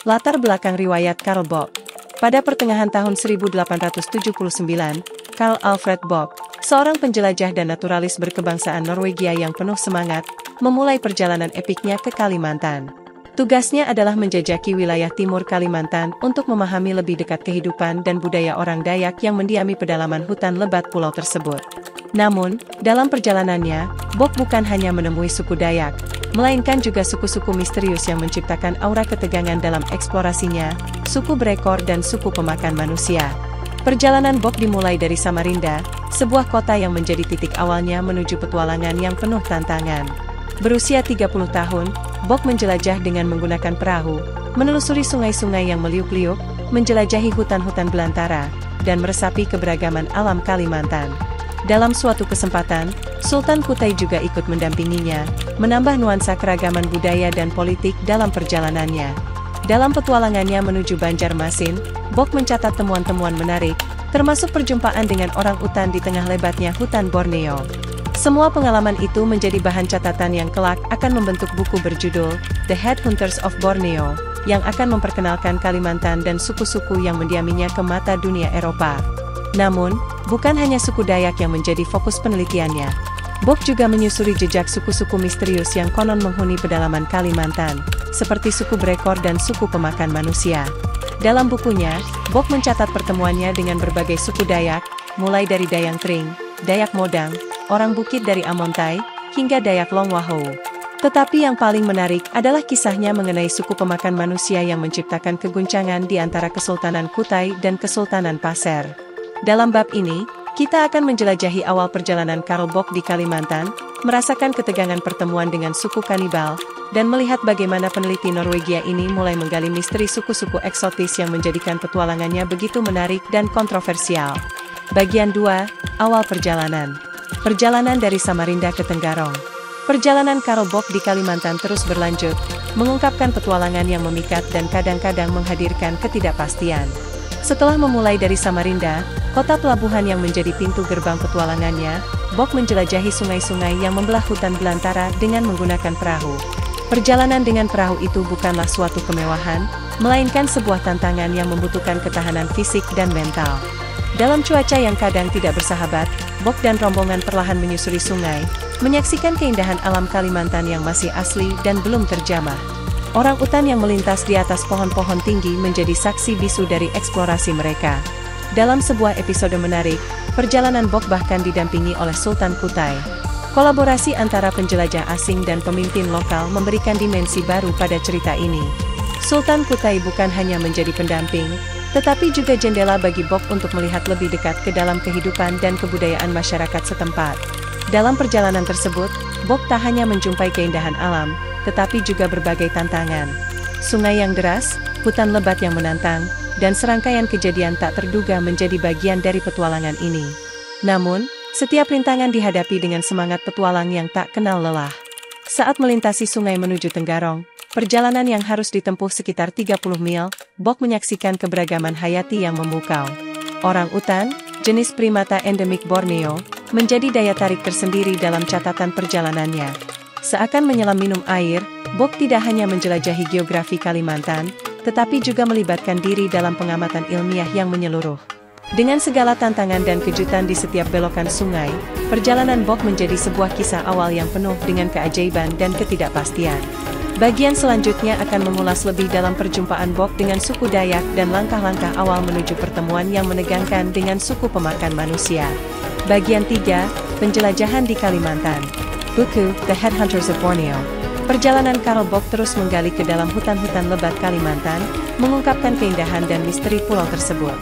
Latar belakang riwayat Karl Bock. Pada pertengahan tahun 1879, Karl Alfred Bock, seorang penjelajah dan naturalis berkebangsaan Norwegia yang penuh semangat, memulai perjalanan epiknya ke Kalimantan. Tugasnya adalah menjajaki wilayah timur Kalimantan untuk memahami lebih dekat kehidupan dan budaya orang Dayak yang mendiami pedalaman hutan lebat pulau tersebut. Namun, dalam perjalanannya, Bock bukan hanya menemui suku Dayak, melainkan juga suku-suku misterius yang menciptakan aura ketegangan dalam eksplorasinya, suku berekor dan suku pemakan manusia. Perjalanan Bock dimulai dari Samarinda, sebuah kota yang menjadi titik awalnya menuju petualangan yang penuh tantangan. Berusia 30 tahun, Bock menjelajah dengan menggunakan perahu, menelusuri sungai-sungai yang meliuk-liuk, menjelajahi hutan-hutan belantara, dan meresapi keberagaman alam Kalimantan. Dalam suatu kesempatan, Sultan Kutai juga ikut mendampinginya, menambah nuansa keragaman budaya dan politik dalam perjalanannya. Dalam petualangannya menuju Banjarmasin, Bock mencatat temuan-temuan menarik, termasuk perjumpaan dengan orang utan di tengah lebatnya hutan Borneo. Semua pengalaman itu menjadi bahan catatan yang kelak akan membentuk buku berjudul The Headhunters of Borneo, yang akan memperkenalkan Kalimantan dan suku-suku yang mendiaminya ke mata dunia Eropa. Namun, bukan hanya suku Dayak yang menjadi fokus penelitiannya. Bock juga menyusuri jejak suku-suku misterius yang konon menghuni pedalaman Kalimantan, seperti suku berekor dan suku pemakan manusia. Dalam bukunya, Bock mencatat pertemuannya dengan berbagai suku Dayak, mulai dari Dayang Tring, Dayak Modang, orang bukit dari Amontai, hingga Dayak Longwahou. Tetapi yang paling menarik adalah kisahnya mengenai suku pemakan manusia yang menciptakan keguncangan di antara Kesultanan Kutai dan Kesultanan Pasir. Dalam bab ini, kita akan menjelajahi awal perjalanan Karl Bock di Kalimantan, merasakan ketegangan pertemuan dengan suku kanibal, dan melihat bagaimana peneliti Norwegia ini mulai menggali misteri suku-suku eksotis yang menjadikan petualangannya begitu menarik dan kontroversial. Bagian 2, Awal Perjalanan. Perjalanan dari Samarinda ke Tenggarong. Perjalanan Karl Bock di Kalimantan terus berlanjut, mengungkapkan petualangan yang memikat dan kadang-kadang menghadirkan ketidakpastian. Setelah memulai dari Samarinda, kota pelabuhan yang menjadi pintu gerbang petualangannya, Bock menjelajahi sungai-sungai yang membelah hutan belantara dengan menggunakan perahu. Perjalanan dengan perahu itu bukanlah suatu kemewahan, melainkan sebuah tantangan yang membutuhkan ketahanan fisik dan mental. Dalam cuaca yang kadang tidak bersahabat, Bock dan rombongan perlahan menyusuri sungai, menyaksikan keindahan alam Kalimantan yang masih asli dan belum terjamah. Orang utan yang melintas di atas pohon-pohon tinggi menjadi saksi bisu dari eksplorasi mereka. Dalam sebuah episode menarik, perjalanan Bock bahkan didampingi oleh Sultan Kutai. Kolaborasi antara penjelajah asing dan pemimpin lokal memberikan dimensi baru pada cerita ini. Sultan Kutai bukan hanya menjadi pendamping, tetapi juga jendela bagi Bock untuk melihat lebih dekat ke dalam kehidupan dan kebudayaan masyarakat setempat. Dalam perjalanan tersebut, Bock tak hanya menjumpai keindahan alam, tetapi juga berbagai tantangan. Sungai yang deras, hutan lebat yang menantang, dan serangkaian kejadian tak terduga menjadi bagian dari petualangan ini. Namun, setiap rintangan dihadapi dengan semangat petualang yang tak kenal lelah. Saat melintasi sungai menuju Tenggarong, perjalanan yang harus ditempuh sekitar 30 mil, Bock menyaksikan keberagaman hayati yang memukau. Orang utan, jenis primata endemik Borneo, menjadi daya tarik tersendiri dalam catatan perjalanannya. Seakan menyelam minum air, Bock tidak hanya menjelajahi geografi Kalimantan, tetapi juga melibatkan diri dalam pengamatan ilmiah yang menyeluruh. Dengan segala tantangan dan kejutan di setiap belokan sungai, perjalanan Bock menjadi sebuah kisah awal yang penuh dengan keajaiban dan ketidakpastian. Bagian selanjutnya akan mengulas lebih dalam perjumpaan Bock dengan suku Dayak dan langkah-langkah awal menuju pertemuan yang menegangkan dengan suku pemakan manusia. Bagian 3, Penjelajahan di Kalimantan. Buku The Headhunters of Borneo. Perjalanan Karl Bock terus menggali ke dalam hutan-hutan lebat Kalimantan, mengungkapkan keindahan dan misteri pulau tersebut.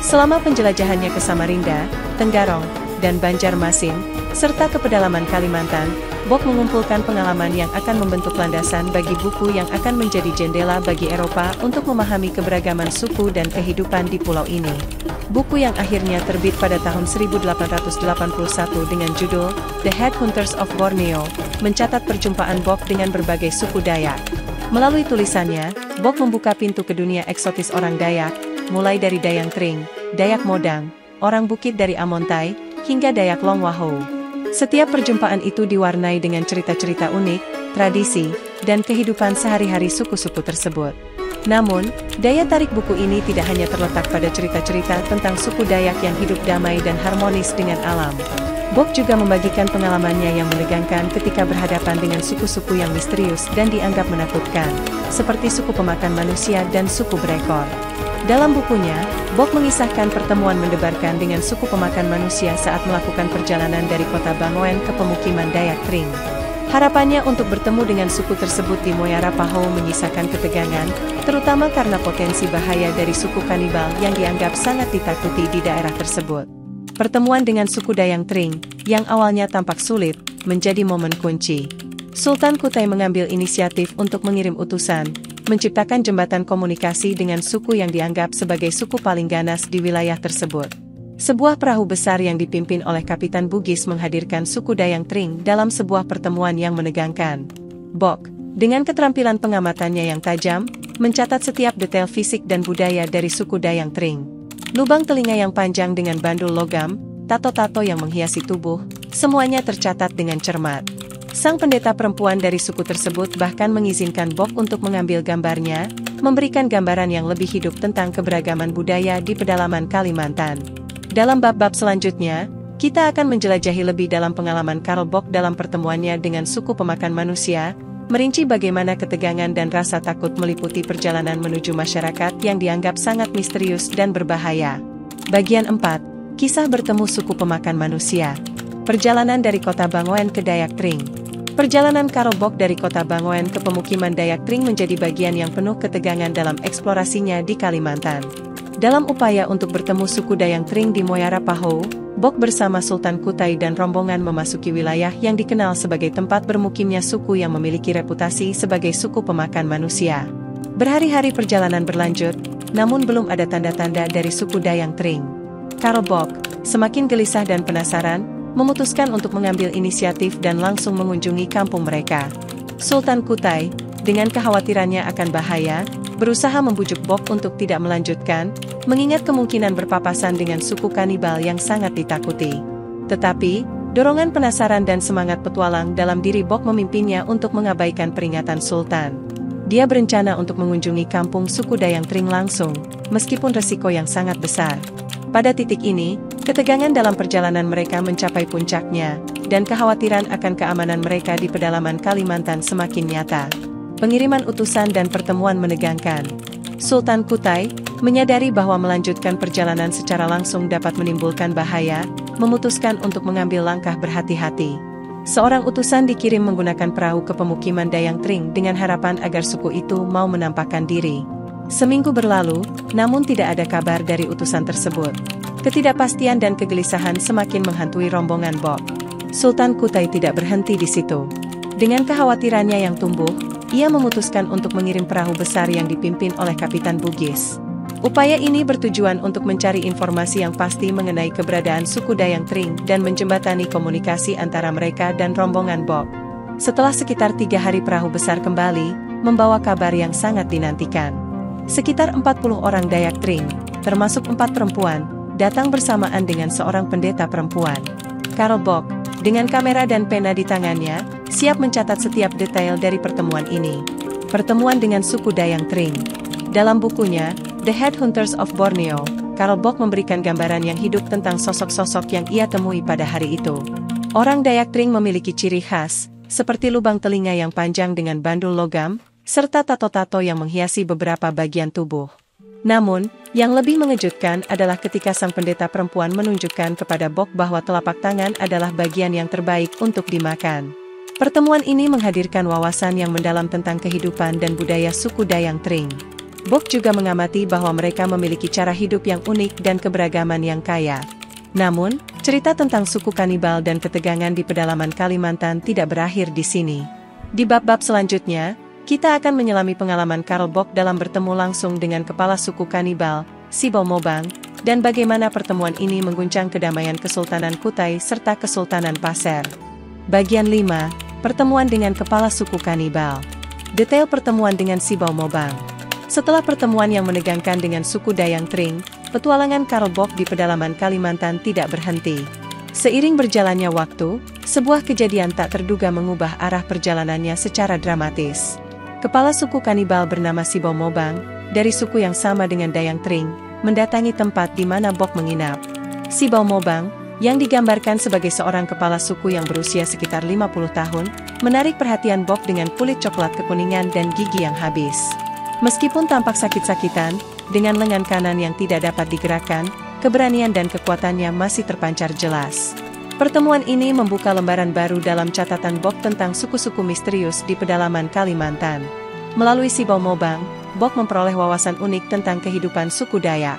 Selama penjelajahannya ke Samarinda, Tenggarong, dan Banjarmasin, serta ke pedalaman Kalimantan, Bock mengumpulkan pengalaman yang akan membentuk landasan bagi buku yang akan menjadi jendela bagi Eropa untuk memahami keberagaman suku dan kehidupan di pulau ini. Buku yang akhirnya terbit pada tahun 1881 dengan judul The Headhunters of Borneo, mencatat perjumpaan Bock dengan berbagai suku Dayak. Melalui tulisannya, Bock membuka pintu ke dunia eksotis orang Dayak, mulai dari Dayang Tring, Dayak Modang, orang bukit dari Amontai, hingga Dayak Longwahou. Setiap perjumpaan itu diwarnai dengan cerita-cerita unik, tradisi, dan kehidupan sehari-hari suku-suku tersebut. Namun, daya tarik buku ini tidak hanya terletak pada cerita-cerita tentang suku Dayak yang hidup damai dan harmonis dengan alam. Bok juga membagikan pengalamannya yang menegangkan ketika berhadapan dengan suku-suku yang misterius dan dianggap menakutkan, seperti suku pemakan manusia dan suku berekor. Dalam bukunya, Bok mengisahkan pertemuan mendebarkan dengan suku pemakan manusia saat melakukan perjalanan dari kota Bangoen ke pemukiman Dayak Tring. Harapannya untuk bertemu dengan suku tersebut di Moyara Pahou menyisakan ketegangan, terutama karena potensi bahaya dari suku kanibal yang dianggap sangat ditakuti di daerah tersebut. Pertemuan dengan suku Dayang Tring, yang awalnya tampak sulit, menjadi momen kunci. Sultan Kutai mengambil inisiatif untuk mengirim utusan, menciptakan jembatan komunikasi dengan suku yang dianggap sebagai suku paling ganas di wilayah tersebut. Sebuah perahu besar yang dipimpin oleh Kapitan Bugis menghadirkan suku Dayang Tring dalam sebuah pertemuan yang menegangkan. Bok, dengan keterampilan pengamatannya yang tajam, mencatat setiap detail fisik dan budaya dari suku Dayang Tring. Lubang telinga yang panjang dengan bandul logam, tato-tato yang menghiasi tubuh, semuanya tercatat dengan cermat. Sang pendeta perempuan dari suku tersebut bahkan mengizinkan Bok untuk mengambil gambarnya, memberikan gambaran yang lebih hidup tentang keberagaman budaya di pedalaman Kalimantan. Dalam bab-bab selanjutnya, kita akan menjelajahi lebih dalam pengalaman Karl Bok dalam pertemuannya dengan suku pemakan manusia, merinci bagaimana ketegangan dan rasa takut meliputi perjalanan menuju masyarakat yang dianggap sangat misterius dan berbahaya. Bagian 4. Kisah bertemu suku pemakan manusia. Perjalanan dari kota Bangoen ke Dayak Tring. Perjalanan Karl Bok dari kota Bangoen ke pemukiman Dayak Tring menjadi bagian yang penuh ketegangan dalam eksplorasinya di Kalimantan. Dalam upaya untuk bertemu suku Dayang Tring di Moyara Pahou, Bok bersama Sultan Kutai dan rombongan memasuki wilayah yang dikenal sebagai tempat bermukimnya suku yang memiliki reputasi sebagai suku pemakan manusia. Berhari-hari perjalanan berlanjut, namun belum ada tanda-tanda dari suku Dayang Tring. Karl Bok, semakin gelisah dan penasaran, memutuskan untuk mengambil inisiatif dan langsung mengunjungi kampung mereka. Sultan Kutai, dengan kekhawatirannya akan bahaya, berusaha membujuk Bok untuk tidak melanjutkan, mengingat kemungkinan berpapasan dengan suku kanibal yang sangat ditakuti. Tetapi, dorongan penasaran dan semangat petualang dalam diri Bok memimpinnya untuk mengabaikan peringatan Sultan. Dia berencana untuk mengunjungi kampung suku Dayang Tring langsung, meskipun resiko yang sangat besar. Pada titik ini, ketegangan dalam perjalanan mereka mencapai puncaknya, dan kekhawatiran akan keamanan mereka di pedalaman Kalimantan semakin nyata. Pengiriman utusan dan pertemuan menegangkan. Sultan Kutai, menyadari bahwa melanjutkan perjalanan secara langsung dapat menimbulkan bahaya, memutuskan untuk mengambil langkah berhati-hati. Seorang utusan dikirim menggunakan perahu ke pemukiman Dayang Tring dengan harapan agar suku itu mau menampakkan diri. Seminggu berlalu, namun tidak ada kabar dari utusan tersebut. Ketidakpastian dan kegelisahan semakin menghantui rombongan Bok. Sultan Kutai tidak berhenti di situ. Dengan kekhawatirannya yang tumbuh, ia memutuskan untuk mengirim perahu besar yang dipimpin oleh Kapitan Bugis. Upaya ini bertujuan untuk mencari informasi yang pasti mengenai keberadaan suku Dayang Tring dan menjembatani komunikasi antara mereka dan rombongan Bok. Setelah sekitar 3 hari perahu besar kembali, membawa kabar yang sangat dinantikan. Sekitar 40 orang Dayak Tring, termasuk 4 perempuan, datang bersamaan dengan seorang pendeta perempuan. Karl Bok, dengan kamera dan pena di tangannya, siap mencatat setiap detail dari pertemuan ini. Pertemuan dengan suku Dayang Tring. Dalam bukunya, The Headhunters of Borneo, Karl Bok memberikan gambaran yang hidup tentang sosok-sosok yang ia temui pada hari itu. Orang Dayak Tring memiliki ciri khas, seperti lubang telinga yang panjang dengan bandul logam, serta tato-tato yang menghiasi beberapa bagian tubuh. Namun, yang lebih mengejutkan adalah ketika sang pendeta perempuan menunjukkan kepada Bok bahwa telapak tangan adalah bagian yang terbaik untuk dimakan. Pertemuan ini menghadirkan wawasan yang mendalam tentang kehidupan dan budaya suku Dayang Tring. Bok juga mengamati bahwa mereka memiliki cara hidup yang unik dan keberagaman yang kaya. Namun, cerita tentang suku kanibal dan ketegangan di pedalaman Kalimantan tidak berakhir di sini. Di bab-bab selanjutnya, kita akan menyelami pengalaman Karl Bok dalam bertemu langsung dengan kepala suku kanibal, Sibau Mobang, dan bagaimana pertemuan ini mengguncang kedamaian Kesultanan Kutai serta Kesultanan Pasir. Bagian 5. Pertemuan dengan kepala suku kanibal. Detail pertemuan dengan Sibau Mobang. Setelah pertemuan yang menegangkan dengan suku Dayang Tring, petualangan Karl Bok di pedalaman Kalimantan tidak berhenti. Seiring berjalannya waktu, sebuah kejadian tak terduga mengubah arah perjalanannya secara dramatis. kepala suku kanibal bernama Sibau Mobang, dari suku yang sama dengan Dayang Tring, mendatangi tempat di mana Bok menginap. Sibau Mobang, yang digambarkan sebagai seorang kepala suku yang berusia sekitar 50 tahun, menarik perhatian Bok dengan kulit coklat kekuningan dan gigi yang habis. Meskipun tampak sakit-sakitan, dengan lengan kanan yang tidak dapat digerakkan, keberanian dan kekuatannya masih terpancar jelas. Pertemuan ini membuka lembaran baru dalam catatan Bok tentang suku-suku misterius di pedalaman Kalimantan. Melalui Sibau Mobang, Bok memperoleh wawasan unik tentang kehidupan suku Dayak.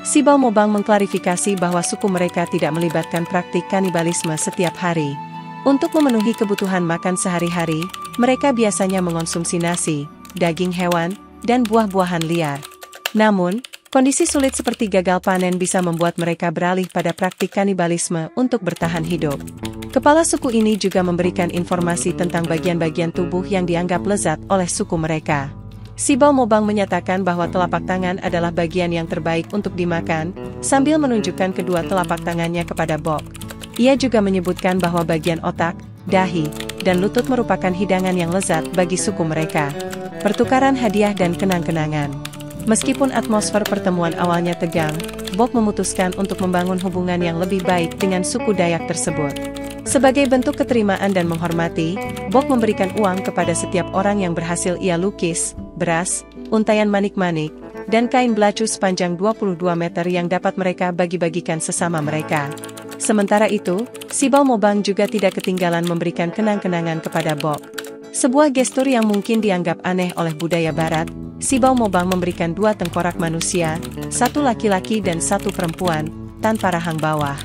Sibau Mobang mengklarifikasi bahwa suku mereka tidak melibatkan praktik kanibalisme setiap hari. Untuk memenuhi kebutuhan makan sehari-hari, mereka biasanya mengonsumsi nasi, daging hewan, dan buah-buahan liar. Namun, kondisi sulit seperti gagal panen bisa membuat mereka beralih pada praktik kanibalisme untuk bertahan hidup. Kepala suku ini juga memberikan informasi tentang bagian-bagian tubuh yang dianggap lezat oleh suku mereka. Sibau Mobang menyatakan bahwa telapak tangan adalah bagian yang terbaik untuk dimakan, sambil menunjukkan kedua telapak tangannya kepada Bok. Ia juga menyebutkan bahwa bagian otak, dahi, dan lutut merupakan hidangan yang lezat bagi suku mereka. Pertukaran hadiah dan kenang-kenangan. Meskipun atmosfer pertemuan awalnya tegang, Bok memutuskan untuk membangun hubungan yang lebih baik dengan suku Dayak tersebut. Sebagai bentuk keterimaan dan menghormati, Bok memberikan uang kepada setiap orang yang berhasil ia lukis, beras, untayan manik-manik, dan kain belacu sepanjang 22 meter yang dapat mereka bagi-bagikan sesama mereka. Sementara itu, Sibau Mobang juga tidak ketinggalan memberikan kenang-kenangan kepada Bok. Sebuah gestur yang mungkin dianggap aneh oleh budaya barat, Sibau Mobang memberikan 2 tengkorak manusia, 1 laki-laki dan 1 perempuan, tanpa rahang bawah.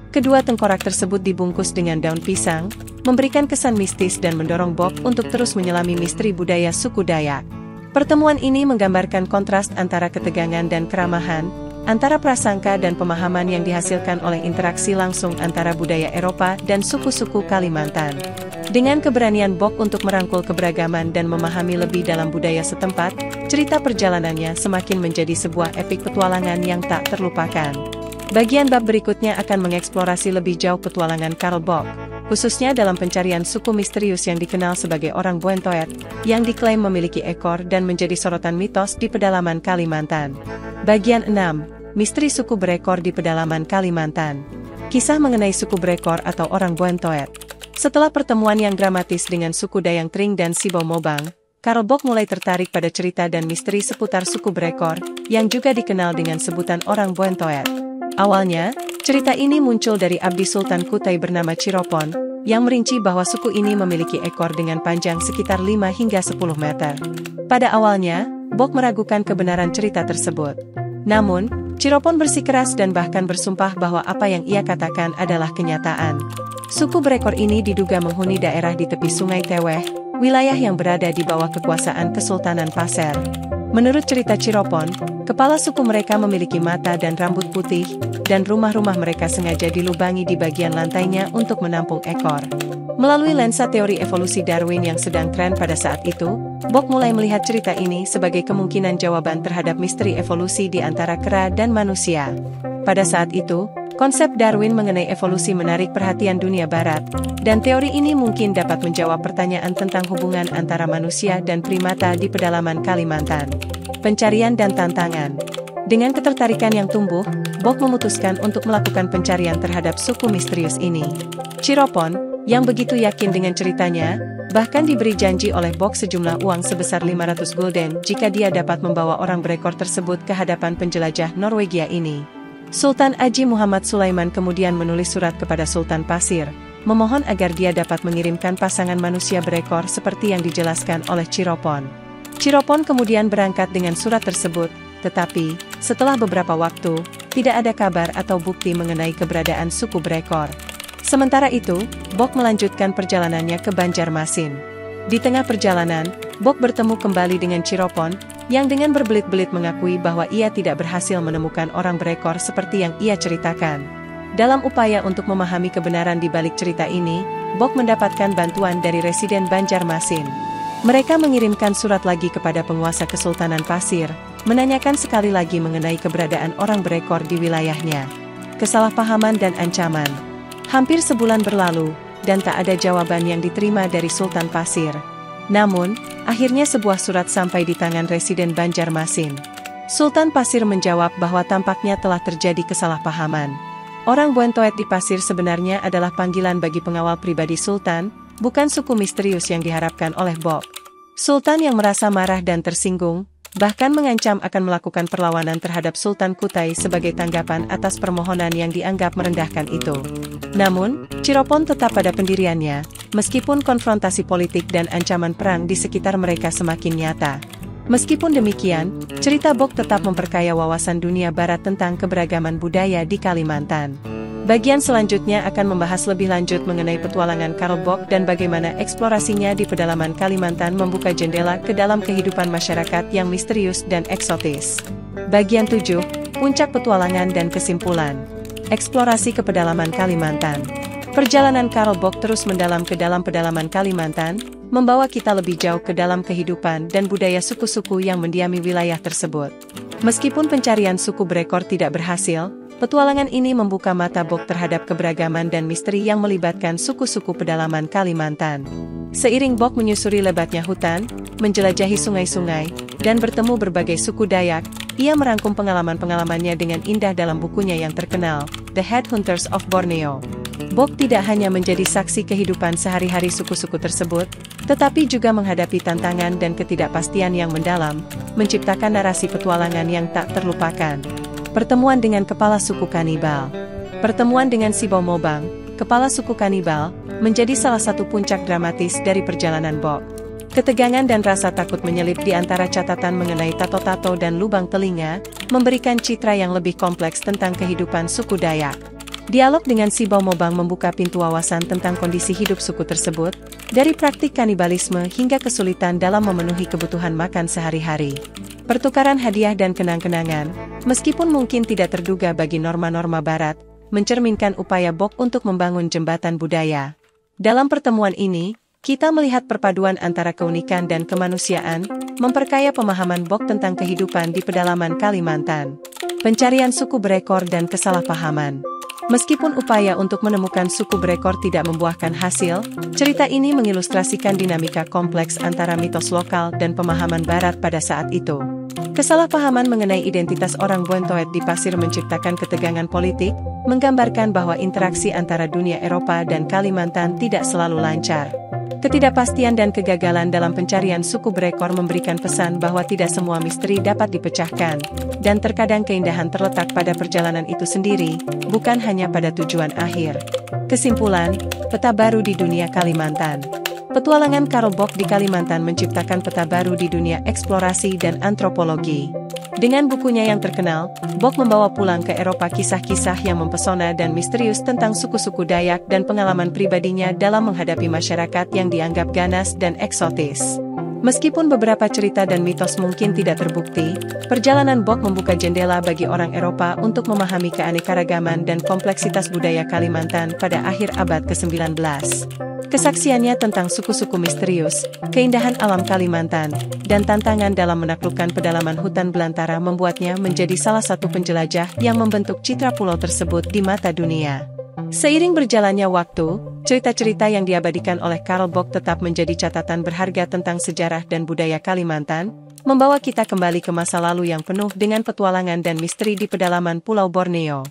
Kedua tengkorak tersebut dibungkus dengan daun pisang, memberikan kesan mistis dan mendorong Bok untuk terus menyelami misteri budaya suku Dayak. Pertemuan ini menggambarkan kontras antara ketegangan dan keramahan, antara prasangka dan pemahaman yang dihasilkan oleh interaksi langsung antara budaya Eropa dan suku-suku Kalimantan. Dengan keberanian Bok untuk merangkul keberagaman dan memahami lebih dalam budaya setempat, cerita perjalanannya semakin menjadi sebuah epik petualangan yang tak terlupakan. Bagian bab berikutnya akan mengeksplorasi lebih jauh petualangan Karl Bok, khususnya dalam pencarian suku misterius yang dikenal sebagai orang Buentoet, yang diklaim memiliki ekor dan menjadi sorotan mitos di pedalaman Kalimantan. Bagian 6. Misteri suku berekor di pedalaman Kalimantan. Kisah mengenai suku berekor atau orang Buentoet. Setelah pertemuan yang dramatis dengan suku Dayang Tring dan Sibau Mobang, Karl Bok mulai tertarik pada cerita dan misteri seputar suku berekor, yang juga dikenal dengan sebutan orang Buentoet. Awalnya, cerita ini muncul dari Abdi Sultan Kutai bernama Ciropon, yang merinci bahwa suku ini memiliki ekor dengan panjang sekitar 5 hingga 10 meter. Pada awalnya, Bok meragukan kebenaran cerita tersebut. Namun, Ciropon bersikeras dan bahkan bersumpah bahwa apa yang ia katakan adalah kenyataan. Suku berekor ini diduga menghuni daerah di tepi Sungai Teweh, wilayah yang berada di bawah kekuasaan Kesultanan Pasir. Menurut cerita Ciropon, kepala suku mereka memiliki mata dan rambut putih, dan rumah-rumah mereka sengaja dilubangi di bagian lantainya untuk menampung ekor. Melalui lensa teori evolusi Darwin yang sedang tren pada saat itu, Bok mulai melihat cerita ini sebagai kemungkinan jawaban terhadap misteri evolusi di antara kera dan manusia. Pada saat itu, konsep Darwin mengenai evolusi menarik perhatian dunia barat, dan teori ini mungkin dapat menjawab pertanyaan tentang hubungan antara manusia dan primata di pedalaman Kalimantan. Pencarian dan tantangan. Dengan ketertarikan yang tumbuh, Bok memutuskan untuk melakukan pencarian terhadap suku misterius ini. Ciropon, yang begitu yakin dengan ceritanya, bahkan diberi janji oleh Bok sejumlah uang sebesar 500 gulden jika dia dapat membawa orang berekor tersebut ke hadapan penjelajah Norwegia ini. Sultan Aji Muhammad Sulaiman kemudian menulis surat kepada Sultan Pasir, memohon agar dia dapat mengirimkan pasangan manusia berekor seperti yang dijelaskan oleh Ciropon. Ciropon kemudian berangkat dengan surat tersebut, tetapi, setelah beberapa waktu, tidak ada kabar atau bukti mengenai keberadaan suku berekor. Sementara itu, Bok melanjutkan perjalanannya ke Banjarmasin. Di tengah perjalanan, Bok bertemu kembali dengan Ciropon, yang dengan berbelit-belit mengakui bahwa ia tidak berhasil menemukan orang berekor seperti yang ia ceritakan. Dalam upaya untuk memahami kebenaran di balik cerita ini, Bok mendapatkan bantuan dari residen Banjarmasin. Mereka mengirimkan surat lagi kepada penguasa Kesultanan Pasir, menanyakan sekali lagi mengenai keberadaan orang berekor di wilayahnya. Kesalahpahaman dan ancaman. Hampir sebulan berlalu, dan tak ada jawaban yang diterima dari Sultan Pasir. Namun, akhirnya sebuah surat sampai di tangan Residen Banjarmasin. Sultan Pasir menjawab bahwa tampaknya telah terjadi kesalahpahaman. Orang Buentoet di Pasir sebenarnya adalah panggilan bagi pengawal pribadi Sultan, bukan suku misterius yang diharapkan oleh Bok. Sultan yang merasa marah dan tersinggung, bahkan mengancam akan melakukan perlawanan terhadap Sultan Kutai sebagai tanggapan atas permohonan yang dianggap merendahkan itu. Namun, Ciropon tetap pada pendiriannya, meskipun konfrontasi politik dan ancaman perang di sekitar mereka semakin nyata. Meskipun demikian, cerita Bok tetap memperkaya wawasan dunia barat tentang keberagaman budaya di Kalimantan. Bagian selanjutnya akan membahas lebih lanjut mengenai petualangan Karl Bok dan bagaimana eksplorasinya di pedalaman Kalimantan membuka jendela ke dalam kehidupan masyarakat yang misterius dan eksotis. Bagian 7, Puncak Petualangan dan Kesimpulan. Eksplorasi ke pedalaman Kalimantan. Perjalanan Karl Bok terus mendalam ke dalam pedalaman Kalimantan, membawa kita lebih jauh ke dalam kehidupan dan budaya suku-suku yang mendiami wilayah tersebut. Meskipun pencarian suku berekor tidak berhasil, petualangan ini membuka mata Bok terhadap keberagaman dan misteri yang melibatkan suku-suku pedalaman Kalimantan. Seiring Bok menyusuri lebatnya hutan, menjelajahi sungai-sungai, dan bertemu berbagai suku Dayak, ia merangkum pengalaman-pengalamannya dengan indah dalam bukunya yang terkenal, The Headhunters of Borneo. Bok tidak hanya menjadi saksi kehidupan sehari-hari suku-suku tersebut, tetapi juga menghadapi tantangan dan ketidakpastian yang mendalam, menciptakan narasi petualangan yang tak terlupakan. Pertemuan dengan kepala suku kanibal. Pertemuan dengan Sibau Mobang, kepala suku kanibal, menjadi salah satu puncak dramatis dari perjalanan Bok. Ketegangan dan rasa takut menyelip di antara catatan mengenai tato-tato dan lubang telinga, memberikan citra yang lebih kompleks tentang kehidupan suku Dayak. Dialog dengan Sibau Mobang membuka pintu wawasan tentang kondisi hidup suku tersebut, dari praktik kanibalisme hingga kesulitan dalam memenuhi kebutuhan makan sehari-hari. Pertukaran hadiah dan kenang-kenangan, meskipun mungkin tidak terduga bagi norma-norma barat, mencerminkan upaya Bok untuk membangun jembatan budaya. Dalam pertemuan ini, kita melihat perpaduan antara keunikan dan kemanusiaan, memperkaya pemahaman Bok tentang kehidupan di pedalaman Kalimantan. Pencarian suku berekor dan kesalahpahaman. Meskipun upaya untuk menemukan suku berekor tidak membuahkan hasil, cerita ini mengilustrasikan dinamika kompleks antara mitos lokal dan pemahaman barat pada saat itu. Kesalahpahaman mengenai identitas orang Buentoet di Pasir menciptakan ketegangan politik, menggambarkan bahwa interaksi antara dunia Eropa dan Kalimantan tidak selalu lancar. Ketidakpastian dan kegagalan dalam pencarian suku berekor memberikan pesan bahwa tidak semua misteri dapat dipecahkan, dan terkadang keindahan terletak pada perjalanan itu sendiri, bukan hanya pada tujuan akhir. Kesimpulan, peta baru di dunia Kalimantan. Petualangan Karl Bok di Kalimantan menciptakan peta baru di dunia eksplorasi dan antropologi. Dengan bukunya yang terkenal, Bok membawa pulang ke Eropa kisah-kisah yang mempesona dan misterius tentang suku-suku Dayak dan pengalaman pribadinya dalam menghadapi masyarakat yang dianggap ganas dan eksotis. Meskipun beberapa cerita dan mitos mungkin tidak terbukti, perjalanan Bok membuka jendela bagi orang Eropa untuk memahami keanekaragaman dan kompleksitas budaya Kalimantan pada akhir abad ke-19. Kesaksiannya tentang suku-suku misterius, keindahan alam Kalimantan, dan tantangan dalam menaklukkan pedalaman hutan belantara membuatnya menjadi salah satu penjelajah yang membentuk citra pulau tersebut di mata dunia. Seiring berjalannya waktu, cerita-cerita yang diabadikan oleh Karl Bok tetap menjadi catatan berharga tentang sejarah dan budaya Kalimantan, membawa kita kembali ke masa lalu yang penuh dengan petualangan dan misteri di pedalaman Pulau Borneo.